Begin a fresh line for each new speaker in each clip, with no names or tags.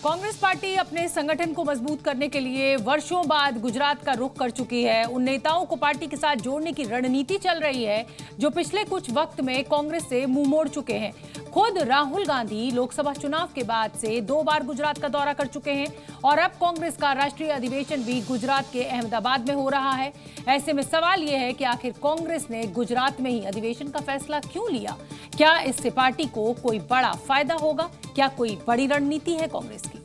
Congress party अपने संगठन को मजबूत करने के लिए वर्षों बाद गुजरात का रुख कर चुकी है। उन नेताओं को पार्टी के साथ जोड़ने की रणनीति चल रही है जो पिछले कुछ वक्त में कांग्रेस से मुंह मोड़ चुके हैं। खुद राहुल गांधी लोकसभा चुनाव के बाद से 2 बार गुजरात का दौरा कर चुके हैं और अब कांग्रेस का राष्ट्रीय अधिवेशन भी गुजरात के अहमदाबाद में हो रहा है। ऐसे में सवाल यह है कि आखिर कांग्रेस ने गुजरात में ही अधिवेशन का फैसला क्यों लिया? क्या इससे पार्टी को कोई बड़ा फायदा होगा? क्या कोई बड़ी रणनीति है कांग्रेस की?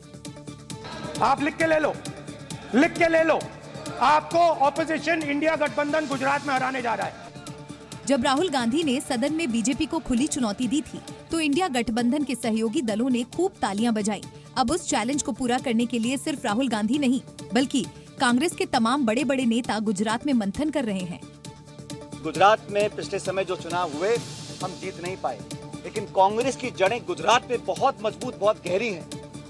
आप लिख के ले लो। आपको ऑपोजिशन इंडिया गठबंधन गुजरात में हराने जा रहा है।
जब राहुल गांधी ने सदन में बीजेपी को खुली चुनौती दी थी तो इंडिया गठबंधन के सहयोगी दलों ने खूब तालियां बजाई। अब उस चैलेंज को पूरा करने के लिए सिर्फ राहुल गांधी नहीं बल्कि कांग्रेस के तमाम बड़े बड़े नेता गुजरात में मंथन कर रहे हैं।
गुजरात में पिछले समय जो चुनाव हुए हम जीत नहीं पाए, लेकिन कांग्रेस की जड़ें गुजरात में बहुत मजबूत, बहुत गहरी हैं।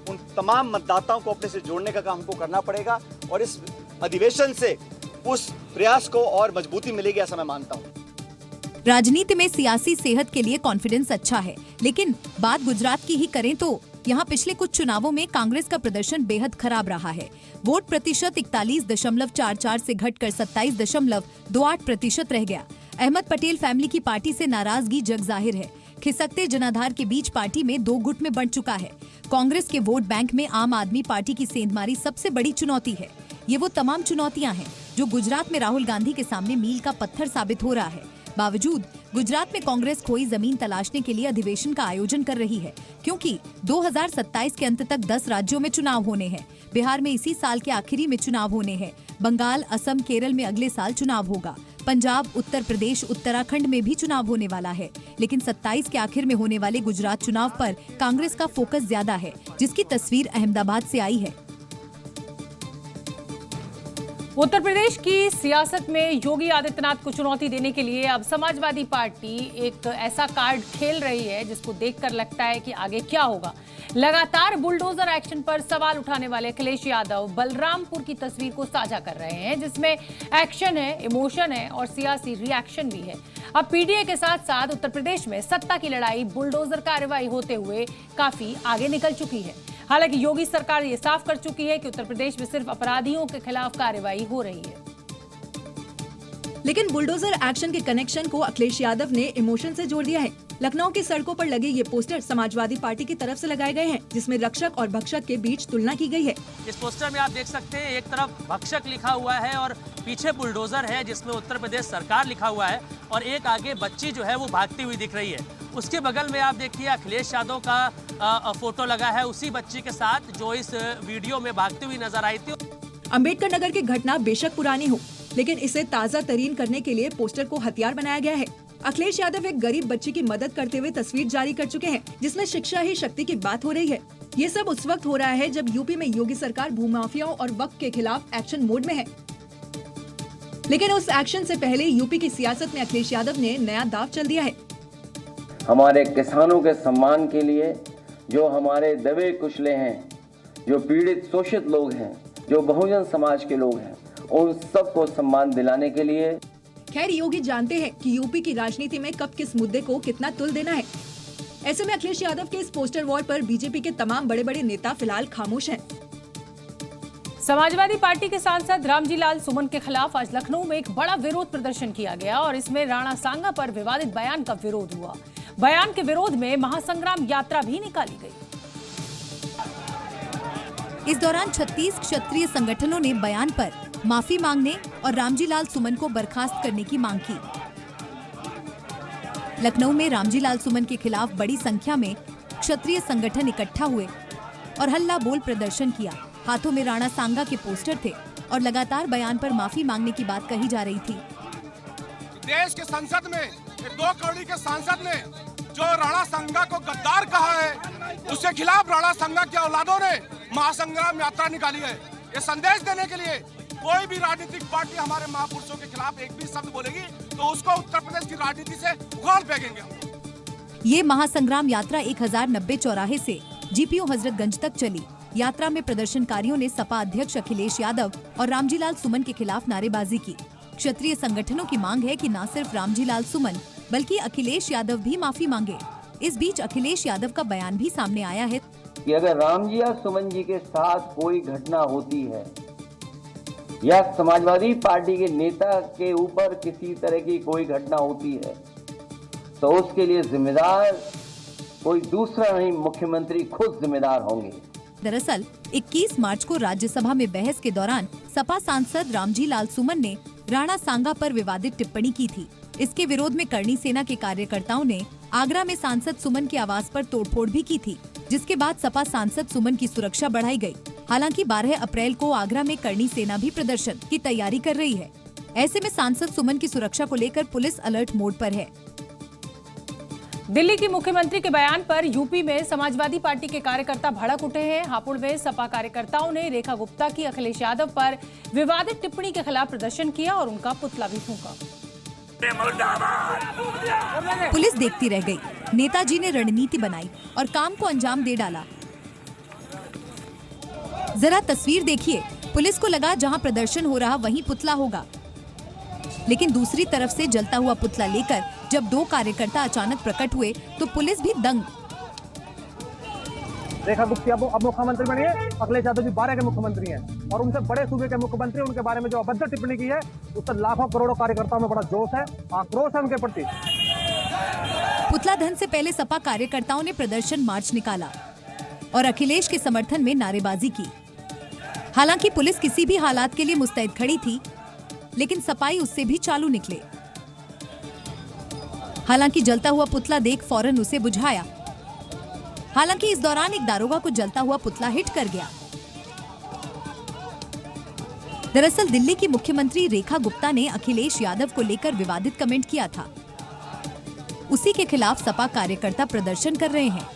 उन तमाम मतदाताओं को अपने से जोड़ने का काम हमको करना पड़ेगा और इस अधिवेशन से उस प्रयास को और मजबूती मिलेगी, ऐसा मैं मानता हूँ।
राजनीति में सियासी सेहत के लिए कॉन्फिडेंस अच्छा है, लेकिन बात गुजरात की ही करें तो यहाँ पिछले कुछ चुनावों में कांग्रेस का प्रदर्शन बेहद खराब रहा है। वोट प्रतिशत 41.44 से घटकर 27.28% रह गया। अहमद पटेल फैमिली की पार्टी से नाराजगी जग जाहिर है। खिसकते जनाधार के बीच पार्टी में 2 गुट में बंट चुका है। कांग्रेस के वोट बैंक में आम आदमी पार्टी की सेंधमारी सबसे बड़ी चुनौती है। ये वो तमाम चुनौतियां हैं जो गुजरात में राहुल गांधी के सामने मील का पत्थर साबित हो रहा है। बावजूद गुजरात में कांग्रेस खोई जमीन तलाशने के लिए अधिवेशन का आयोजन कर रही है, क्योंकि 2027 के अंत तक 10 राज्यों में चुनाव होने हैं। बिहार में इसी साल के आखिरी में चुनाव होने हैं। बंगाल, असम, केरल में अगले साल चुनाव होगा। पंजाब, उत्तर प्रदेश, उत्तराखंड में भी चुनाव होने वाला है। लेकिन 27 के आखिर में होने वाले गुजरात चुनाव पर कांग्रेस का फोकस ज्यादा है, जिसकी तस्वीर अहमदाबाद से आई है।
उत्तर प्रदेश की सियासत में योगी आदित्यनाथ को चुनौती देने के लिए अब समाजवादी पार्टी एक ऐसा कार्ड खेल रही है जिसको देखकर लगता है कि आगे क्या होगा। लगातार बुलडोजर एक्शन पर सवाल उठाने वाले अखिलेश यादव बलरामपुर की तस्वीर को साझा कर रहे हैं, जिसमें एक्शन है, इमोशन है और सियासी रिएक्शन भी है। अब पीडीए के साथ साथ उत्तर प्रदेश में सत्ता की लड़ाई बुलडोजर कार्रवाई होते हुए काफी आगे निकल चुकी है। हालांकि योगी सरकार ये साफ कर चुकी है कि उत्तर प्रदेश में सिर्फ अपराधियों के खिलाफ कार्रवाई हो रही है।
लेकिन बुलडोजर एक्शन के कनेक्शन को अखिलेश यादव ने इमोशन से जोड़ दिया है। लखनऊ की सड़कों पर लगे ये पोस्टर समाजवादी पार्टी की तरफ से लगाए गए हैं, जिसमें रक्षक और भक्षक के बीच तुलना की गई है।
इस पोस्टर में आप देख सकते हैं, एक तरफ भक्षक लिखा हुआ है और पीछे बुलडोजर है जिसमें उत्तर प्रदेश सरकार लिखा हुआ है, और एक आगे बच्ची जो है वो भागती हुई दिख रही है। उसके बगल में आप देखिए अखिलेश यादव का फोटो लगा है उसी बच्ची के साथ जो इस वीडियो में भागती हुई नजर आई थी।
अम्बेडकर नगर की घटना बेशक पुरानी हो, लेकिन इसे ताज़ा तरीन करने के लिए पोस्टर को हथियार बनाया गया है। अखिलेश यादव एक गरीब बच्ची की मदद करते हुए तस्वीर जारी कर चुके हैं, जिसमें शिक्षा ही शक्ति की बात हो रही है। ये सब उस वक्त हो रहा है जब यूपी में योगी सरकार भूमाफियाओं और वक्फ के खिलाफ एक्शन मोड में है। लेकिन उस एक्शन से पहले यूपी की सियासत में अखिलेश यादव ने नया दांव चल दिया है।
हमारे किसानों के सम्मान के लिए जो हमारे दबे कुचले हैं, जो पीड़ित शोषित लोग हैं, जो बहुजन समाज के लोग हैं, उन सबको सम्मान दिलाने के लिए।
खैर, योगी जानते हैं कि यूपी की राजनीति में कब किस मुद्दे को कितना तुल देना है। ऐसे में अखिलेश यादव के इस पोस्टर वॉर पर बीजेपी के तमाम बड़े बड़े नेता फिलहाल खामोश हैं।
समाजवादी पार्टी के सांसद रामजी लाल सुमन के खिलाफ आज लखनऊ में एक बड़ा विरोध प्रदर्शन किया गया और इसमें राणा सांगा पर विवादित बयान का विरोध हुआ। बयान के विरोध में महासंग्राम यात्रा भी निकाली गई।
इस दौरान 36 क्षत्रिय संगठनों ने बयान पर माफी मांगने और रामजी लाल सुमन को बर्खास्त करने की मांग की। लखनऊ में रामजी लाल सुमन के खिलाफ बड़ी संख्या में क्षत्रिय संगठन इकट्ठा हुए और हल्ला बोल प्रदर्शन किया। हाथों में राणा सांगा के पोस्टर थे और लगातार बयान पर माफी मांगने की बात कही जा रही थी।
देश के संसद में 2 कौड़ी के सांसद ने जो राणा सांगा को गद्दार कहा है, उसके खिलाफ राणा सांगा के औलादों ने महासंग्राम यात्रा निकाली है। ये संदेश देने के लिए कोई भी राजनीतिक पार्टी हमारे महापुरुषों के खिलाफ एक भी शब्द बोलेगी तो उसको उत्तर प्रदेश की राजनीति से उखाड़ फेंकेंगे।
ये महासंग्राम यात्रा 1090 चौराहे से जीपीओ हजरतगंज तक चली। यात्रा में प्रदर्शनकारियों ने सपा अध्यक्ष अखिलेश यादव और रामजी लाल सुमन के खिलाफ नारेबाजी की। क्षत्रिय संगठनों की मांग है कि न सिर्फ रामजी लाल सुमन बल्कि अखिलेश यादव भी माफी मांगे। इस बीच अखिलेश यादव का बयान भी सामने आया है।
कि अगर राम जी या सुमन जी के साथ कोई घटना होती है या समाजवादी पार्टी के नेता के ऊपर किसी तरह की कोई घटना होती है तो उसके लिए जिम्मेदार कोई दूसरा नहीं, मुख्यमंत्री खुद जिम्मेदार होंगे।
दरअसल 21 मार्च को राज्यसभा में बहस के दौरान सपा सांसद रामजी लाल सुमन ने राणा सांगा पर विवादित टिप्पणी की थी। इसके विरोध में करणी सेना के कार्यकर्ताओं ने आगरा में सांसद सुमन के आवास पर तोड़फोड़ भी की थी, जिसके बाद सपा सांसद सुमन की सुरक्षा बढ़ाई गई। हालांकि 12 अप्रैल को आगरा में करणी सेना भी प्रदर्शन की तैयारी कर रही है। ऐसे में सांसद सुमन की सुरक्षा को लेकर पुलिस अलर्ट मोड पर है।
दिल्ली की मुख्यमंत्री के बयान पर यूपी में समाजवादी पार्टी के कार्यकर्ता भड़क उठे हैं। हापुड़ में सपा कार्यकर्ताओं ने रेखा गुप्ता की अखिलेश यादव पर विवादित टिप्पणी के खिलाफ प्रदर्शन किया और उनका पुतला भी फूंका।
पुलिस देखती रह गई। नेताजी ने रणनीति बनाई और काम को अंजाम दे डाला। जरा तस्वीर देखिए। पुलिस को लगा जहां प्रदर्शन हो रहा वहीं पुतला होगा, लेकिन दूसरी तरफ से जलता हुआ पुतला लेकर जब दो कार्यकर्ता अचानक प्रकट हुए तो पुलिस भी दंग।
रेखा गुप्ता अब मुख्यमंत्री बनी है, अखिलेश यादव जी 12 के मुख्यमंत्री हैं और उनसे बड़े सूबे के मुख्यमंत्री, उनके बारे में जो अभद्र टिप्पणी की है उससे लाखों करोड़ों कार्यकर्ताओं में बड़ा जोश है, आक्रोश है उनके प्रति।
पुतला दहन से पहले सपा कार्यकर्ताओं ने प्रदर्शन मार्च निकाला और अखिलेश के समर्थन में नारेबाजी की। हालांकि पुलिस किसी भी हालात के लिए मुस्तैद खड़ी थी, लेकिन सपाई उससे भी चालू निकले। हालांकि जलता हुआ पुतला देख फौरन उसे बुझाया। हालांकि इस दौरान एक दारोगा को जलता हुआ पुतला हिट कर गया। दरअसल दिल्ली की मुख्यमंत्री रेखा गुप्ता ने अखिलेश यादव को लेकर विवादित कमेंट किया था। उसी के खिलाफ सपा कार्यकर्ता प्रदर्शन कर रहे हैं।